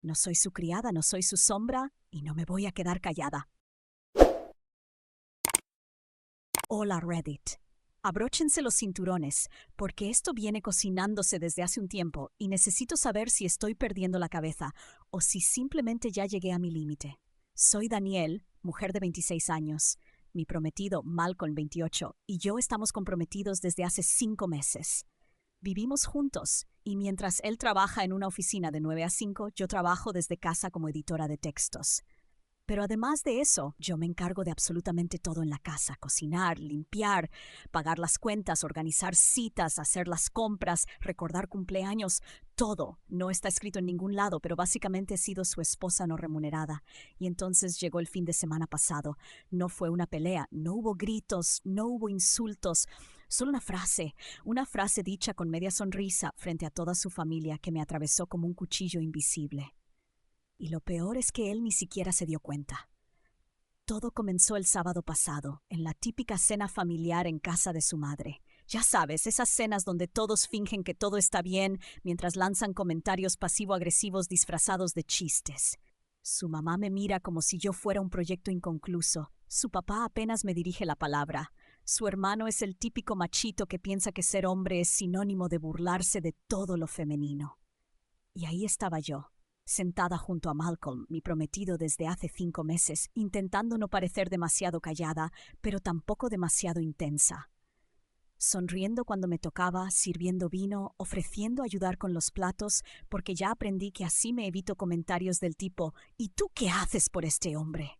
No soy su criada, no soy su sombra y no me voy a quedar callada. Hola Reddit. Abróchense los cinturones, porque esto viene cocinándose desde hace un tiempo y necesito saber si estoy perdiendo la cabeza o si simplemente ya llegué a mi límite. Soy Danielle, mujer de 26 años. Mi prometido, Malcolm, 28, y yo estamos comprometidos desde hace 5 meses. Vivimos juntos y mientras él trabaja en una oficina de 9 a 5, yo trabajo desde casa como editora de textos. Pero además de eso, yo me encargo de absolutamente todo en la casa: cocinar, limpiar, pagar las cuentas, organizar citas, hacer las compras, recordar cumpleaños, todo. No está escrito en ningún lado, pero básicamente he sido su esposa no remunerada. Y entonces llegó el fin de semana pasado. No fue una pelea, no hubo gritos, no hubo insultos, solo una frase dicha con media sonrisa frente a toda su familia que me atravesó como un cuchillo invisible. Y lo peor es que él ni siquiera se dio cuenta. Todo comenzó el sábado pasado, en la típica cena familiar en casa de su madre. Ya sabes, esas cenas donde todos fingen que todo está bien mientras lanzan comentarios pasivo-agresivos disfrazados de chistes. Su mamá me mira como si yo fuera un proyecto inconcluso. Su papá apenas me dirige la palabra. Su hermano es el típico machito que piensa que ser hombre es sinónimo de burlarse de todo lo femenino. Y ahí estaba yo, sentada junto a Malcolm, mi prometido desde hace 5 meses, intentando no parecer demasiado callada, pero tampoco demasiado intensa. Sonriendo cuando me tocaba, sirviendo vino, ofreciendo ayudar con los platos, porque ya aprendí que así me evito comentarios del tipo «¿Y tú qué haces por este hombre?».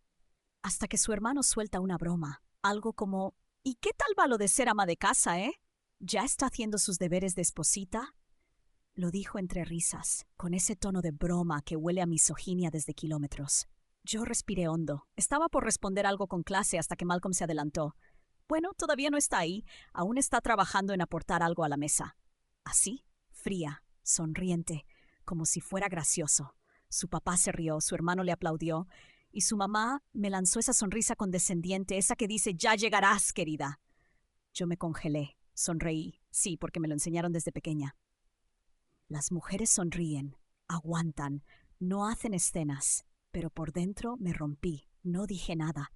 Hasta que su hermano suelta una broma, algo como «¿Y qué tal va lo de ser ama de casa, eh? ¿Ya está haciendo sus deberes de esposita?». Lo dijo entre risas, con ese tono de broma que huele a misoginia desde kilómetros. Yo respiré hondo. Estaba por responder algo con clase hasta que Malcolm se adelantó. Bueno, todavía no está ahí. Aún está trabajando en aportar algo a la mesa. Así, fría, sonriente, como si fuera gracioso. Su papá se rió, su hermano le aplaudió, y su mamá me lanzó esa sonrisa condescendiente, esa que dice «Ya llegarás, querida». Yo me congelé, sonreí, sí, porque me lo enseñaron desde pequeña. Las mujeres sonríen, aguantan, no hacen escenas, pero por dentro me rompí, no dije nada.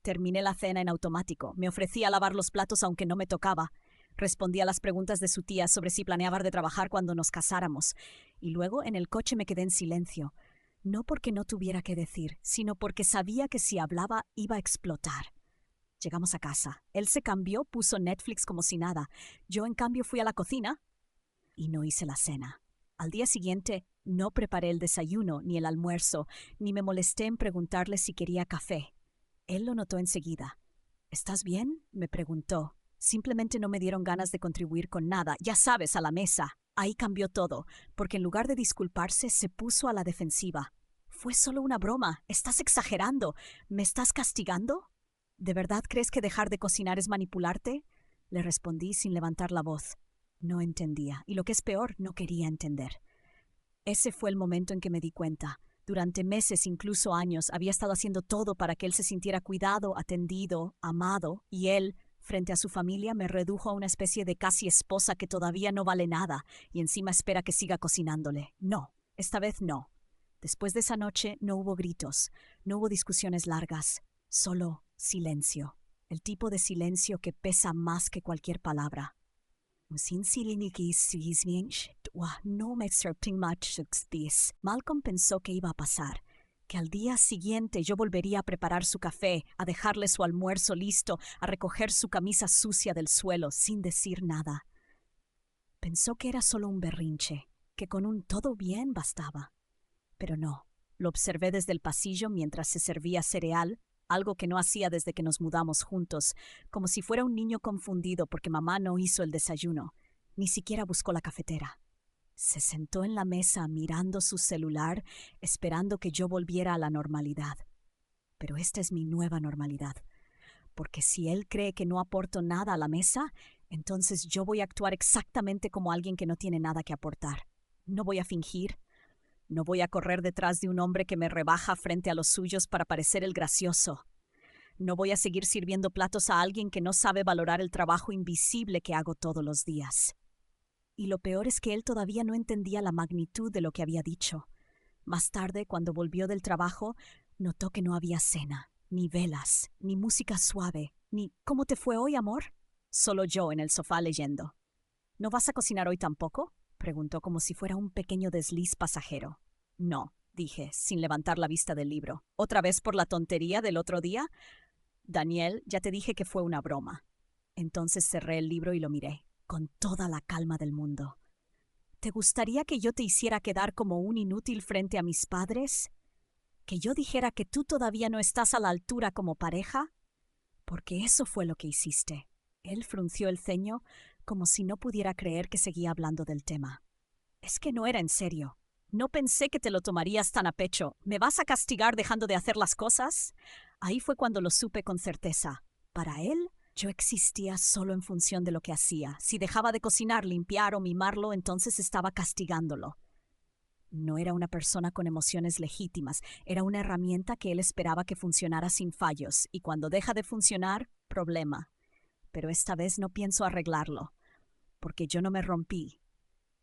Terminé la cena en automático, me ofrecí a lavar los platos aunque no me tocaba. Respondí a las preguntas de su tía sobre si planeaba de trabajar cuando nos casáramos. Y luego en el coche me quedé en silencio, no porque no tuviera que decir, sino porque sabía que si hablaba iba a explotar. Llegamos a casa. Él se cambió, puso Netflix como si nada. Yo, en cambio, fui a la cocina y no hice la cena. Al día siguiente no preparé el desayuno ni el almuerzo, ni me molesté en preguntarle si quería café. Él lo notó enseguida. ¿Estás bien?, me preguntó. Simplemente no me dieron ganas de contribuir con nada, ya sabes, a la mesa. Ahí cambió todo, porque en lugar de disculparse se puso a la defensiva. Fue solo una broma, estás exagerando, ¿me estás castigando? ¿De verdad crees que dejar de cocinar es manipularte?, le respondí sin levantar la voz. No entendía, y lo que es peor, no quería entender. Ese fue el momento en que me di cuenta. Durante meses, incluso años, había estado haciendo todo para que él se sintiera cuidado, atendido, amado, y él, frente a su familia, me redujo a una especie de casi esposa que todavía no vale nada, y encima espera que siga cocinándole. No, esta vez no. Después de esa noche no hubo gritos, no hubo discusiones largas, solo silencio. El tipo de silencio que pesa más que cualquier palabra. No me Malcolm pensó que iba a pasar, que al día siguiente yo volvería a preparar su café, a dejarle su almuerzo listo, a recoger su camisa sucia del suelo sin decir nada. Pensó que era solo un berrinche, que con un todo bien bastaba. Pero no, lo observé desde el pasillo mientras se servía cereal, algo que no hacía desde que nos mudamos juntos, como si fuera un niño confundido porque mamá no hizo el desayuno. Ni siquiera buscó la cafetera. Se sentó en la mesa mirando su celular, esperando que yo volviera a la normalidad. Pero esta es mi nueva normalidad. Porque si él cree que no aporto nada a la mesa, entonces yo voy a actuar exactamente como alguien que no tiene nada que aportar. No voy a fingir. No voy a correr detrás de un hombre que me rebaja frente a los suyos para parecer el gracioso. No voy a seguir sirviendo platos a alguien que no sabe valorar el trabajo invisible que hago todos los días. Y lo peor es que él todavía no entendía la magnitud de lo que había dicho. Más tarde, cuando volvió del trabajo, notó que no había cena, ni velas, ni música suave, ni ¿cómo te fue hoy, amor? Solo yo en el sofá leyendo. ¿No vas a cocinar hoy tampoco? Preguntó como si fuera un pequeño desliz pasajero. No, dije, sin levantar la vista del libro. ¿Otra vez por la tontería del otro día? Daniel, ya te dije que fue una broma. Entonces cerré el libro y lo miré, con toda la calma del mundo. ¿Te gustaría que yo te hiciera quedar como un inútil frente a mis padres? ¿Que yo dijera que tú todavía no estás a la altura como pareja? Porque eso fue lo que hiciste. Él frunció el ceño como si no pudiera creer que seguía hablando del tema. Es que no era en serio. No pensé que te lo tomarías tan a pecho. ¿Me vas a castigar dejando de hacer las cosas? Ahí fue cuando lo supe con certeza. Para él, yo existía solo en función de lo que hacía. Si dejaba de cocinar, limpiar o mimarlo, entonces estaba castigándolo. No era una persona con emociones legítimas, era una herramienta que él esperaba que funcionara sin fallos, y cuando deja de funcionar, problema. Pero esta vez no pienso arreglarlo, porque yo no me rompí.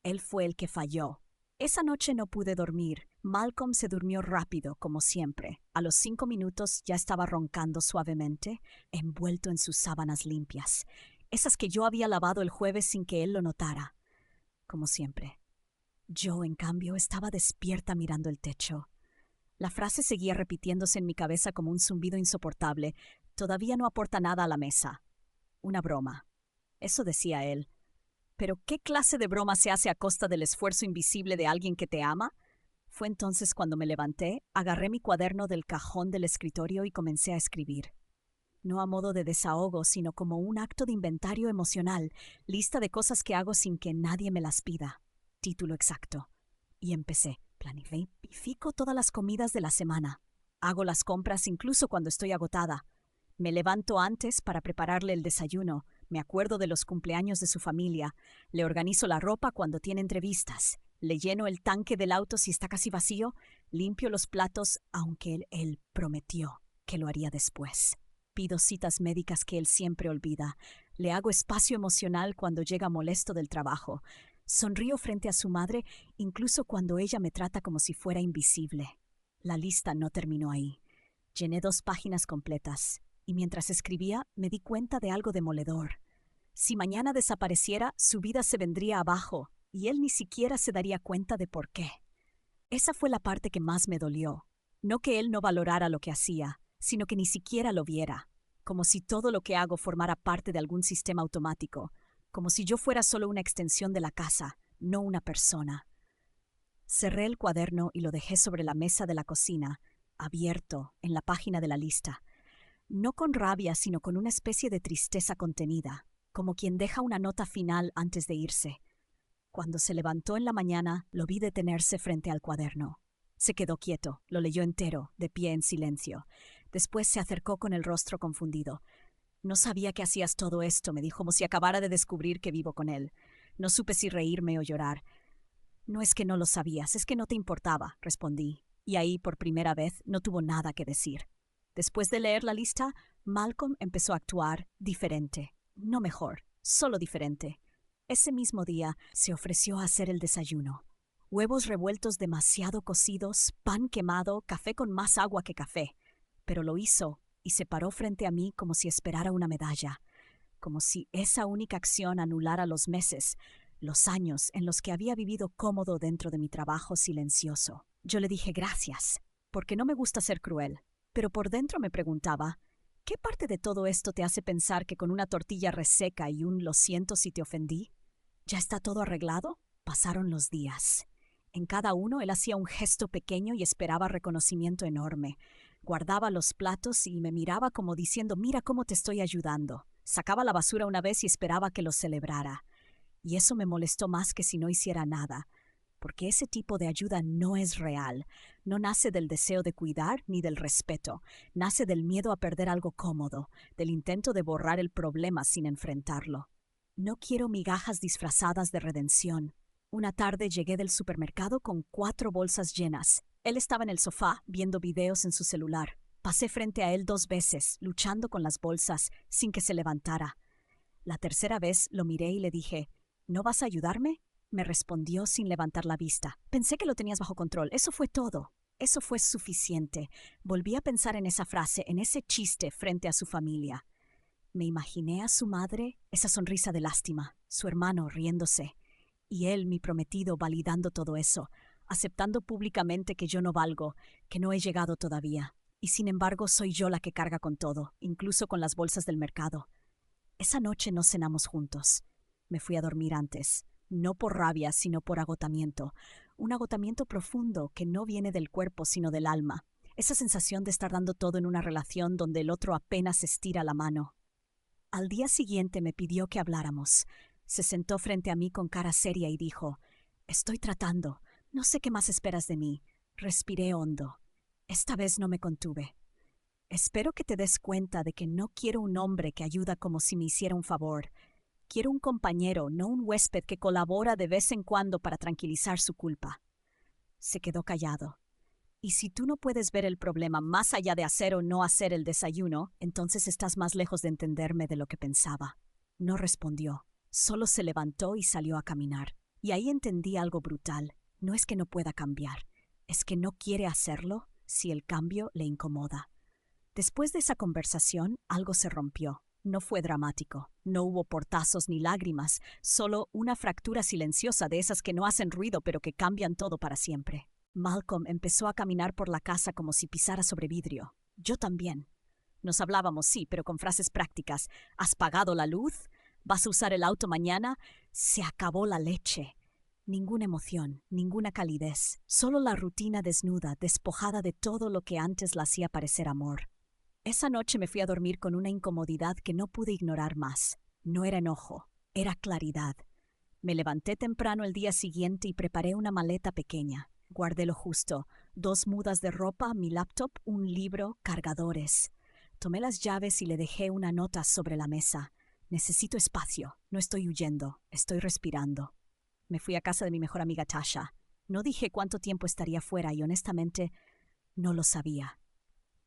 Él fue el que falló. Esa noche no pude dormir. Malcolm se durmió rápido, como siempre. A los 5 minutos ya estaba roncando suavemente, envuelto en sus sábanas limpias, esas que yo había lavado el jueves sin que él lo notara. Como siempre. Yo, en cambio, estaba despierta mirando el techo. La frase seguía repitiéndose en mi cabeza como un zumbido insoportable. Todavía no aporta nada a la mesa. Una broma. Eso decía él. ¿Pero qué clase de broma se hace a costa del esfuerzo invisible de alguien que te ama? Fue entonces cuando me levanté, agarré mi cuaderno del cajón del escritorio y comencé a escribir. No a modo de desahogo, sino como un acto de inventario emocional, lista de cosas que hago sin que nadie me las pida. Título exacto. Y empecé. Planifico todas las comidas de la semana. Hago las compras incluso cuando estoy agotada. Me levanto antes para prepararle el desayuno. Me acuerdo de los cumpleaños de su familia. Le organizo la ropa cuando tiene entrevistas. Le lleno el tanque del auto si está casi vacío. Limpio los platos, aunque él prometió que lo haría después. Pido citas médicas que él siempre olvida. Le hago espacio emocional cuando llega molesto del trabajo. Sonrío frente a su madre, incluso cuando ella me trata como si fuera invisible. La lista no terminó ahí. Llené 2 páginas completas, y mientras escribía me di cuenta de algo demoledor. Si mañana desapareciera, su vida se vendría abajo, y él ni siquiera se daría cuenta de por qué. Esa fue la parte que más me dolió. No que él no valorara lo que hacía, sino que ni siquiera lo viera, como si todo lo que hago formara parte de algún sistema automático, como si yo fuera solo una extensión de la casa, no una persona. Cerré el cuaderno y lo dejé sobre la mesa de la cocina, abierto en la página de la lista. No con rabia, sino con una especie de tristeza contenida, como quien deja una nota final antes de irse. Cuando se levantó en la mañana, lo vi detenerse frente al cuaderno. Se quedó quieto, lo leyó entero, de pie en silencio. Después se acercó con el rostro confundido. No sabía que hacías todo esto, me dijo, como si acabara de descubrir que vivo con él. No supe si reírme o llorar. No es que no lo sabías, es que no te importaba, respondí. Y ahí, por primera vez, no tuvo nada que decir. Después de leer la lista, Malcolm empezó a actuar diferente. No mejor, solo diferente. Ese mismo día se ofreció a hacer el desayuno. Huevos revueltos demasiado cocidos, pan quemado, café con más agua que café. Pero lo hizo y se paró frente a mí como si esperara una medalla, como si esa única acción anulara los meses, los años en los que había vivido cómodo dentro de mi trabajo silencioso. Yo le dije gracias, porque no me gusta ser cruel, pero por dentro me preguntaba, ¿qué parte de todo esto te hace pensar que con una tortilla reseca y un lo siento si te ofendí? ¿Ya está todo arreglado? Pasaron los días. En cada uno él hacía un gesto pequeño y esperaba reconocimiento enorme. Guardaba los platos y me miraba como diciendo, mira cómo te estoy ayudando. Sacaba la basura una vez y esperaba que lo celebrara. Y eso me molestó más que si no hiciera nada, porque ese tipo de ayuda no es real. No nace del deseo de cuidar ni del respeto. Nace del miedo a perder algo cómodo, del intento de borrar el problema sin enfrentarlo. No quiero migajas disfrazadas de redención. Una tarde llegué del supermercado con 4 bolsas llenas. Él estaba en el sofá viendo videos en su celular. Pasé frente a él 2 veces, luchando con las bolsas, sin que se levantara. La tercera vez lo miré y le dije, ¿no vas a ayudarme? Me respondió sin levantar la vista. Pensé que lo tenías bajo control. Eso fue todo. Eso fue suficiente. Volví a pensar en esa frase, en ese chiste frente a su familia. Me imaginé a su madre, esa sonrisa de lástima, su hermano riéndose, y él, mi prometido, validando todo eso, aceptando públicamente que yo no valgo, que no he llegado todavía. Y sin embargo soy yo la que carga con todo, incluso con las bolsas del mercado. Esa noche no cenamos juntos. Me fui a dormir antes, no por rabia, sino por agotamiento. Un agotamiento profundo que no viene del cuerpo, sino del alma. Esa sensación de estar dando todo en una relación donde el otro apenas estira la mano. Al día siguiente me pidió que habláramos. Se sentó frente a mí con cara seria y dijo: «Estoy tratando. No sé qué más esperas de mí». Respiré hondo. Esta vez no me contuve. «Espero que te des cuenta de que no quiero un hombre que ayuda como si me hiciera un favor. Quiero un compañero, no un huésped que colabora de vez en cuando para tranquilizar su culpa». Se quedó callado. «Y si tú no puedes ver el problema más allá de hacer o no hacer el desayuno, entonces estás más lejos de entenderme de lo que pensaba». No respondió. Solo se levantó y salió a caminar. Y ahí entendí algo brutal. No es que no pueda cambiar. Es que no quiere hacerlo si el cambio le incomoda. Después de esa conversación, algo se rompió. No fue dramático. No hubo portazos ni lágrimas. Solo una fractura silenciosa de esas que no hacen ruido pero que cambian todo para siempre. Malcolm empezó a caminar por la casa como si pisara sobre vidrio. Yo también. Nos hablábamos, sí, pero con frases prácticas. ¿Has pagado la luz? ¿Vas a usar el auto mañana? Se acabó la leche. Ninguna emoción, ninguna calidez. Solo la rutina desnuda, despojada de todo lo que antes la hacía parecer amor. Esa noche me fui a dormir con una incomodidad que no pude ignorar más. No era enojo, era claridad. Me levanté temprano el día siguiente y preparé una maleta pequeña. Guardé lo justo: 2 mudas de ropa, mi laptop, un libro, cargadores. Tomé las llaves y le dejé una nota sobre la mesa. Necesito espacio, no estoy huyendo, estoy respirando. Me fui a casa de mi mejor amiga Tasha. No dije cuánto tiempo estaría fuera y honestamente no lo sabía.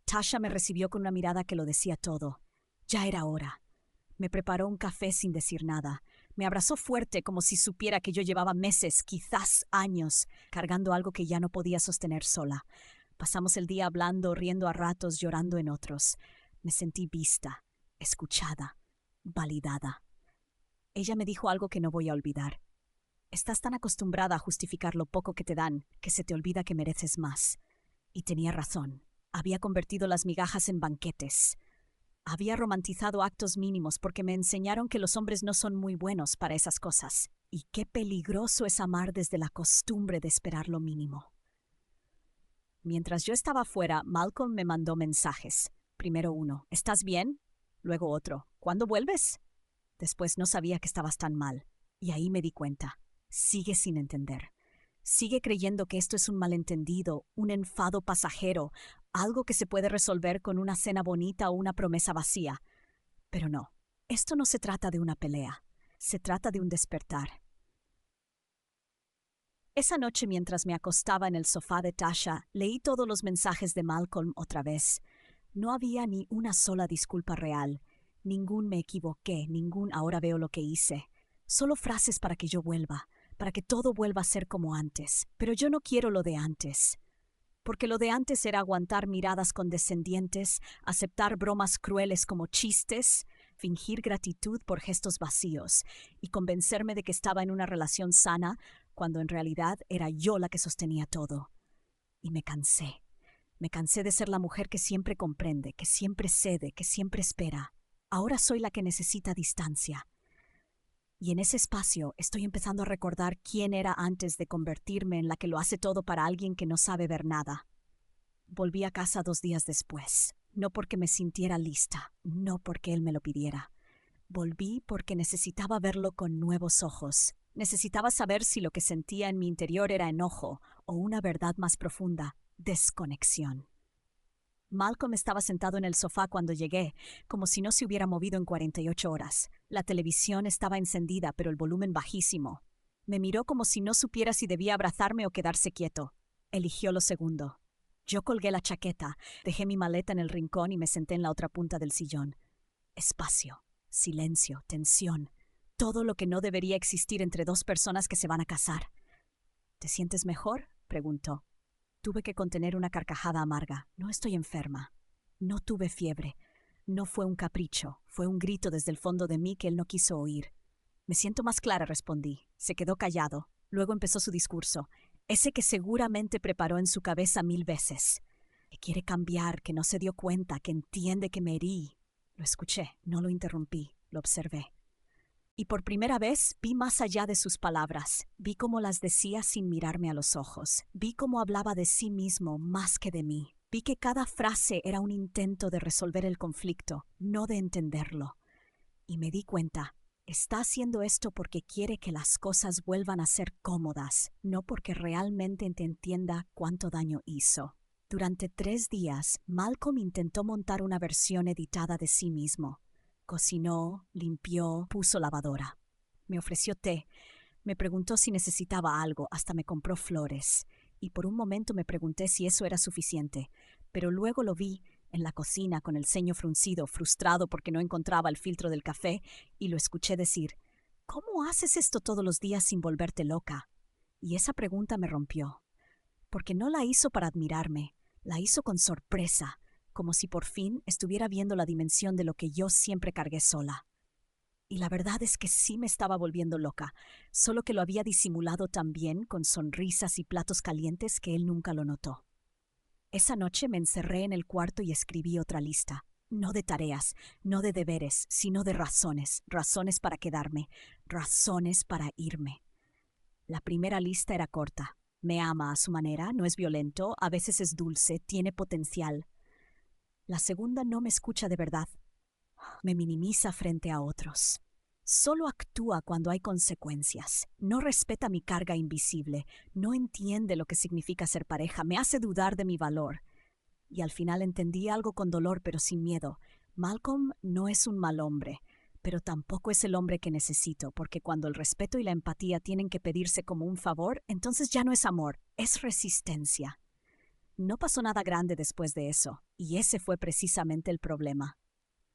Tasha me recibió con una mirada que lo decía todo. Ya era hora. Me preparó un café sin decir nada. Me abrazó fuerte como si supiera que yo llevaba meses, quizás años, cargando algo que ya no podía sostener sola. Pasamos el día hablando, riendo a ratos, llorando en otros. Me sentí vista, escuchada, validada. Ella me dijo algo que no voy a olvidar. Estás tan acostumbrada a justificar lo poco que te dan que se te olvida que mereces más. Y tenía razón. Había convertido las migajas en banquetes. Había romantizado actos mínimos porque me enseñaron que los hombres no son muy buenos para esas cosas. Y qué peligroso es amar desde la costumbre de esperar lo mínimo. Mientras yo estaba fuera, Malcolm me mandó mensajes. Primero uno: ¿estás bien? Luego otro: ¿cuándo vuelves? Después: no sabía que estabas tan mal. Y ahí me di cuenta. Sigue sin entender. Sigue creyendo que esto es un malentendido, un enfado pasajero, algo que se puede resolver con una cena bonita o una promesa vacía. Pero no, esto no se trata de una pelea. Se trata de un despertar. Esa noche, mientras me acostaba en el sofá de Tasha, leí todos los mensajes de Malcolm otra vez. No había ni una sola disculpa real. Ningún «me equivoqué», ningún «ahora veo lo que hice». Solo frases para que yo vuelva, para que todo vuelva a ser como antes. Pero yo no quiero lo de antes. Porque lo de antes era aguantar miradas condescendientes, aceptar bromas crueles como chistes, fingir gratitud por gestos vacíos y convencerme de que estaba en una relación sana cuando en realidad era yo la que sostenía todo. Y me cansé. Me cansé de ser la mujer que siempre comprende, que siempre cede, que siempre espera. Ahora soy la que necesita distancia. Y en ese espacio estoy empezando a recordar quién era antes de convertirme en la que lo hace todo para alguien que no sabe ver nada. Volví a casa 2 días después, no porque me sintiera lista, no porque él me lo pidiera. Volví porque necesitaba verlo con nuevos ojos. Necesitaba saber si lo que sentía en mi interior era enojo o una verdad más profunda: desconexión. Malcolm estaba sentado en el sofá cuando llegué, como si no se hubiera movido en 48 horas. La televisión estaba encendida, pero el volumen bajísimo. Me miró como si no supiera si debía abrazarme o quedarse quieto. Eligió lo segundo. Yo colgué la chaqueta, dejé mi maleta en el rincón y me senté en la otra punta del sillón. Espacio, silencio, tensión. Todo lo que no debería existir entre dos personas que se van a casar. ¿Te sientes mejor?, preguntó. Tuve que contener una carcajada amarga. No estoy enferma. No tuve fiebre. No fue un capricho. Fue un grito desde el fondo de mí que él no quiso oír. Me siento más clara, respondí. Se quedó callado. Luego empezó su discurso, ese que seguramente preparó en su cabeza 1000 veces. Que quiere cambiar, que no se dio cuenta, que entiende que me herí. Lo escuché, no lo interrumpí, lo observé. Y por primera vez vi más allá de sus palabras. Vi cómo las decía sin mirarme a los ojos. Vi cómo hablaba de sí mismo más que de mí. Vi que cada frase era un intento de resolver el conflicto, no de entenderlo. Y me di cuenta, está haciendo esto porque quiere que las cosas vuelvan a ser cómodas, no porque realmente te entienda cuánto daño hizo. Durante 3 días, Malcolm intentó montar una versión editada de sí mismo. Cocinó, limpió, puso lavadora. Me ofreció té. Me preguntó si necesitaba algo, hasta me compró flores. Y por un momento me pregunté si eso era suficiente. Pero luego lo vi en la cocina con el ceño fruncido, frustrado porque no encontraba el filtro del café, y lo escuché decir, ¿cómo haces esto todos los días sin volverte loca? Y esa pregunta me rompió. Porque no la hizo para admirarme, la hizo con sorpresa, como si por fin estuviera viendo la dimensión de lo que yo siempre cargué sola. Y la verdad es que sí me estaba volviendo loca, solo que lo había disimulado tan bien con sonrisas y platos calientes que él nunca lo notó. Esa noche me encerré en el cuarto y escribí otra lista. No de tareas, no de deberes, sino de razones, razones para quedarme, razones para irme. La primera lista era corta. Me ama a su manera, no es violento, a veces es dulce, tiene potencial. La segunda no me escucha de verdad. Me minimiza frente a otros. Solo actúa cuando hay consecuencias. No respeta mi carga invisible. No entiende lo que significa ser pareja. Me hace dudar de mi valor. Y al final entendí algo con dolor pero sin miedo. Malcolm no es un mal hombre, pero tampoco es el hombre que necesito, porque cuando el respeto y la empatía tienen que pedirse como un favor, entonces ya no es amor, es resistencia. No pasó nada grande después de eso, y ese fue precisamente el problema.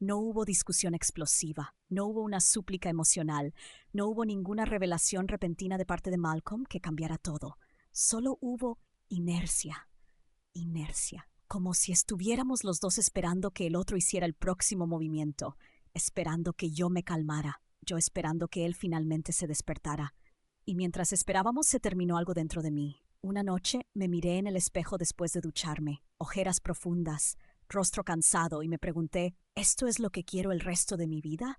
No hubo discusión explosiva, no hubo una súplica emocional, no hubo ninguna revelación repentina de parte de Malcolm que cambiara todo. Solo hubo inercia, como si estuviéramos los dos esperando que el otro hiciera el próximo movimiento, esperando que yo me calmara, yo esperando que él finalmente se despertara. Y mientras esperábamos se terminó algo dentro de mí. Una noche me miré en el espejo después de ducharme, ojeras profundas, rostro cansado, y me pregunté, ¿esto es lo que quiero el resto de mi vida?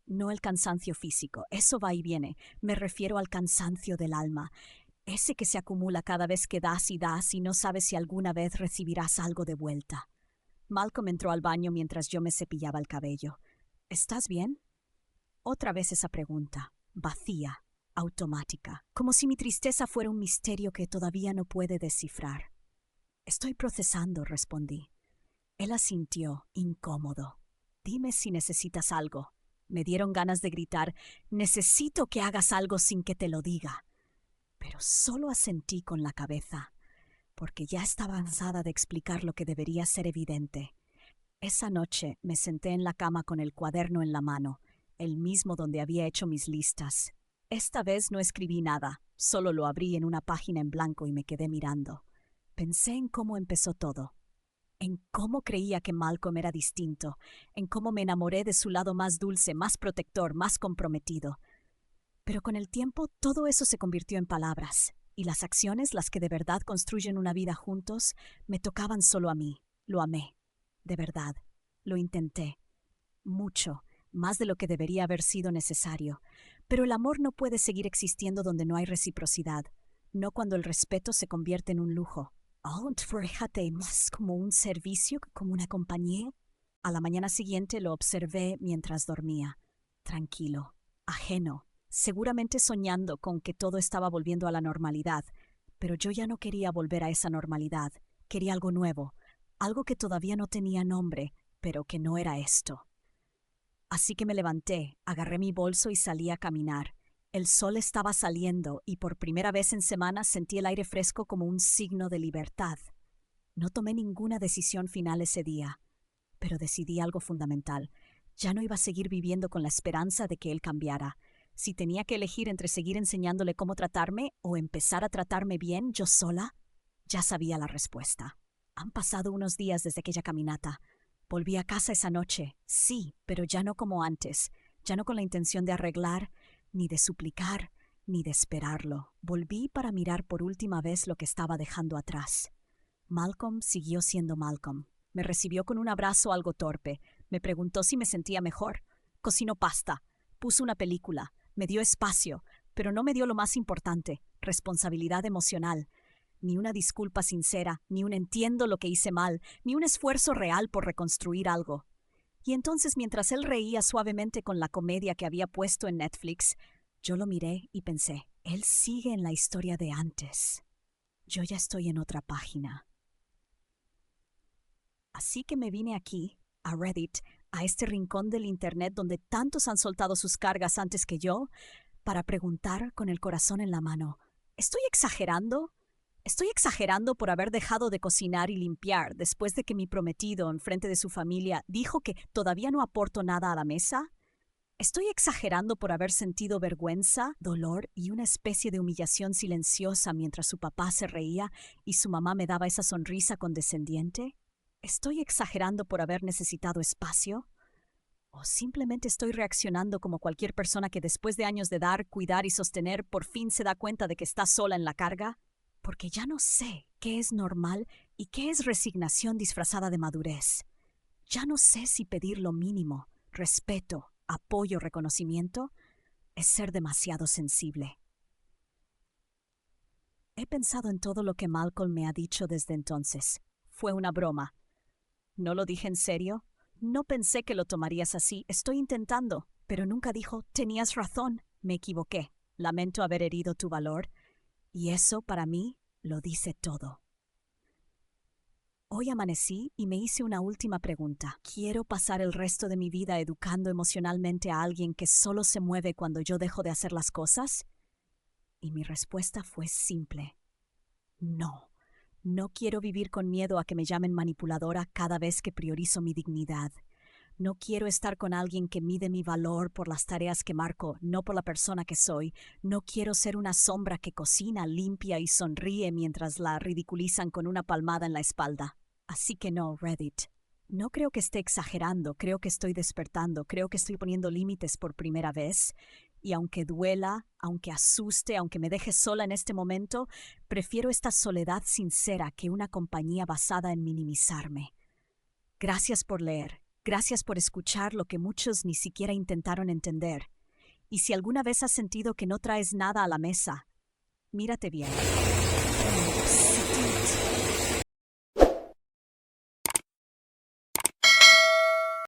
No el cansancio físico, eso va y viene, me refiero al cansancio del alma, ese que se acumula cada vez que das y no sabes si alguna vez recibirás algo de vuelta. Malcolm entró al baño mientras yo me cepillaba el cabello. ¿Estás bien? Otra vez esa pregunta, vacía, automática, como si mi tristeza fuera un misterio que todavía no puede descifrar. Estoy procesando, respondí. Él asintió, incómodo. Dime si necesitas algo. Me dieron ganas de gritar, necesito que hagas algo sin que te lo diga. Pero solo asentí con la cabeza, porque ya estaba cansada de explicar lo que debería ser evidente. Esa noche me senté en la cama con el cuaderno en la mano, el mismo donde había hecho mis listas. Esta vez no escribí nada, solo lo abrí en una página en blanco y me quedé mirando. Pensé en cómo empezó todo, en cómo creía que Malcolm era distinto, en cómo me enamoré de su lado más dulce, más protector, más comprometido. Pero con el tiempo todo eso se convirtió en palabras, y las acciones, las que de verdad construyen una vida juntos, me tocaban solo a mí. Lo amé, de verdad. Lo intenté. Mucho, más de lo que debería haber sido necesario. Pero el amor no puede seguir existiendo donde no hay reciprocidad, no cuando el respeto se convierte en un lujo. Oh, fíjate, más como un servicio que como una compañía. A la mañana siguiente lo observé mientras dormía, tranquilo, ajeno, seguramente soñando con que todo estaba volviendo a la normalidad, pero yo ya no quería volver a esa normalidad, quería algo nuevo, algo que todavía no tenía nombre, pero que no era esto. Así que me levanté, agarré mi bolso y salí a caminar. El sol estaba saliendo y por primera vez en semanas sentí el aire fresco como un signo de libertad. No tomé ninguna decisión final ese día, pero decidí algo fundamental. Ya no iba a seguir viviendo con la esperanza de que él cambiara. Si tenía que elegir entre seguir enseñándole cómo tratarme o empezar a tratarme bien yo sola, ya sabía la respuesta. Han pasado unos días desde aquella caminata. Volví a casa esa noche, sí, pero ya no como antes, ya no con la intención de arreglar, ni de suplicar, ni de esperarlo. Volví para mirar por última vez lo que estaba dejando atrás. Malcolm siguió siendo Malcolm. Me recibió con un abrazo algo torpe. Me preguntó si me sentía mejor. Cocinó pasta. Puso una película. Me dio espacio, pero no me dio lo más importante, responsabilidad emocional. Ni una disculpa sincera, ni un entiendo lo que hice mal, ni un esfuerzo real por reconstruir algo. Y entonces, mientras él reía suavemente con la comedia que había puesto en Netflix, yo lo miré y pensé, él sigue en la historia de antes. Yo ya estoy en otra página. Así que me vine aquí, a Reddit, a este rincón del internet donde tantos han soltado sus cargas antes que yo, para preguntar con el corazón en la mano, ¿estoy exagerando? ¿Estoy exagerando por haber dejado de cocinar y limpiar después de que mi prometido, en frente de su familia, dijo que todavía no aporto nada a la mesa? ¿Estoy exagerando por haber sentido vergüenza, dolor y una especie de humillación silenciosa mientras su papá se reía y su mamá me daba esa sonrisa condescendiente? ¿Estoy exagerando por haber necesitado espacio? ¿O simplemente estoy reaccionando como cualquier persona que después de años de dar, cuidar y sostener por fin se da cuenta de que está sola en la carga? Porque ya no sé qué es normal y qué es resignación disfrazada de madurez. Ya no sé si pedir lo mínimo, respeto, apoyo, reconocimiento, es ser demasiado sensible. He pensado en todo lo que Malcolm me ha dicho desde entonces. Fue una broma. ¿No lo dije en serio? No pensé que lo tomarías así. Estoy intentando. Pero nunca dijo, tenías razón. Me equivoqué. Lamento haber herido tu valor. Y eso, para mí, lo dice todo. Hoy amanecí y me hice una última pregunta. ¿Quiero pasar el resto de mi vida educando emocionalmente a alguien que solo se mueve cuando yo dejo de hacer las cosas? Y mi respuesta fue simple. No. No quiero vivir con miedo a que me llamen manipuladora cada vez que priorizo mi dignidad. No quiero estar con alguien que mide mi valor por las tareas que marco, no por la persona que soy. No quiero ser una sombra que cocina, limpia y sonríe mientras la ridiculizan con una palmada en la espalda. Así que no, Reddit. No creo que esté exagerando, creo que estoy despertando, creo que estoy poniendo límites por primera vez. Y aunque duela, aunque asuste, aunque me deje sola en este momento, prefiero esta soledad sincera que una compañía basada en minimizarme. Gracias por leer, gracias por escuchar lo que muchos ni siquiera intentaron entender. Y si alguna vez has sentido que no traes nada a la mesa, mírate bien.